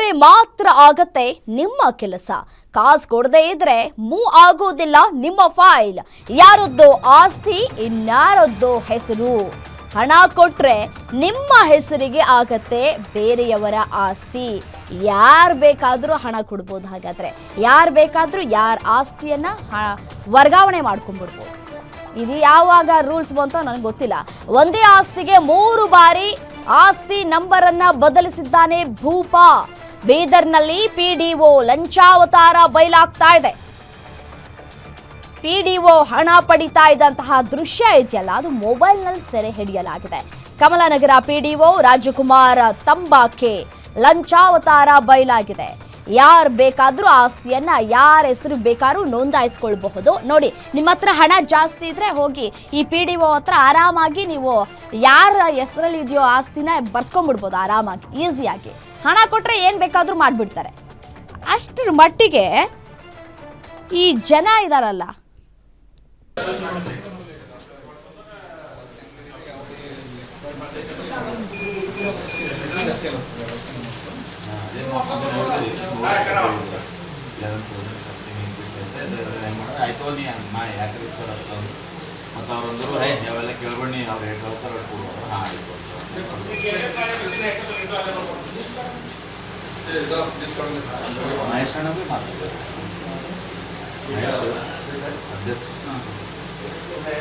ಕೊಟ್ರೆ ಮಾತ್ರ ಆಗತ್ತೆ ನಿಮ್ಮ ಕೆಲಸ. ಕಾಸು ಕೊಡದೇ ಇದ್ರೆ ಮೂವ್ ಆಗೋದಿಲ್ಲ ನಿಮ್ಮ ಫೈಲ್. ಯಾರದ್ದೋ ಆಸ್ತಿ ಇನ್ಯಾರದ್ದೋ ಹೆಸರು. ಹಣ ಕೊಟ್ರೆ ನಿಮ್ಮ ಹೆಸರಿಗೆ ಆಗತ್ತೆ ಬೇರೆಯವರ ಆಸ್ತಿ. ಯಾರು ಬೇಕಾದರೂ ಹಣ ಕೊಡ್ಬೋದು. ಹಾಗಾದ್ರೆ ಯಾರು ಬೇಕಾದರೂ ಯಾರ ಆಸ್ತಿಯನ್ನ ವರ್ಗಾವಣೆ ಮಾಡ್ಕೊಂಡ್ಬಿಡ್ಬೋದು. ಇದು ಯಾವಾಗ ರೂಲ್ಸ್ ಬಂತೋ ನನಗೆ ಗೊತ್ತಿಲ್ಲ. ಒಂದೇ ಆಸ್ತಿಗೆ 3 ಬಾರಿ ಆಸ್ತಿ ನಂಬರ್ ಅನ್ನ ಬದಲಿಸಿದ್ದಾನೆ ಭೂಪ. ಬೀದರ್ನಲ್ಲಿ ಪಿಡಿಒ ಲಂಚಾವತಾರ ಬಯಲಾಗ್ತಾ ಇದೆ. ಪಿಡಿಒ ಹಣ ಪಡಿತಾ ಇದ್ದಂತಹ ದೃಶ್ಯ ಇದೆಯಲ್ಲ, ಅದು ಮೊಬೈಲ್ನಲ್ಲಿ ಸೆರೆ ಹಿಡಿಯಲಾಗಿದೆ. ಕಮಲಾನಗರ ಪಿಡಿಒ ರಾಜಕುಮಾರ್ ತಂಬಾಕೆ ಲಂಚಾವತಾರ ಬಯಲಾಗಿದೆ. ಯಾರು ಬೇಕಾದ್ರೂ ಆಸ್ತಿಯನ್ನ ಯಾರ ಹೆಸರು ಬೇಕಾದ್ರೂ ನೋಂದಾಯಿಸ್ಕೊಳ್ಬಹುದು. ನೋಡಿ, ನಿಮ್ಮ ಹತ್ರ ಹಣ ಜಾಸ್ತಿ ಇದ್ರೆ ಹೋಗಿ ಈ ಪಿಡಿಒ ಹತ್ರ ಆರಾಮಾಗಿ ನೀವು ಯಾರ ಹೆಸರಲ್ಲಿ ಇದೆಯೋ ಆಸ್ತಿನ ಬರ್ಸ್ಕೊಂಡ್ಬಿಡ್ಬೋದು ಆರಾಮಾಗಿ, ಈಸಿಯಾಗಿ. ಹಣ ಕೊಟ್ರೆ ಏನ್ ಬೇಕಾದ್ರೂ ಮಾಡ್ಬಿಡ್ತಾರೆ. ಅಷ್ಟರ ಮಟ್ಟಿಗೆ ಈ ಜನ ಇದಾರಲ್ಲ. ಮತ್ತು ಅವ್ರಂದ್ರು ಯಾವೆಲ್ಲ ಕೇಳ್ಬಣ್ಣಿ ಅವ್ರು ಹೇಗೆ ಹೇಳ್ತಾರೆ ಕೊಡುವರು. ಹಾಂ ಆಯಿತು. ಮಹೇಶ್ ಅಣ್ಣ ಭೀ ಮಾತಾಡ್ತಾರೆ. ಮಹೇಶ್ ಅಧ್ಯಕ್ಷ ಅದೇ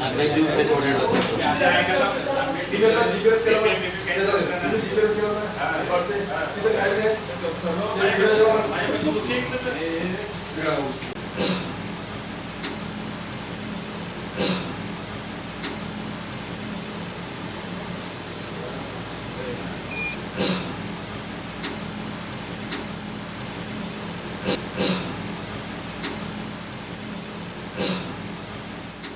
15 ದಿವಸ ಓಡಾಡೋದು.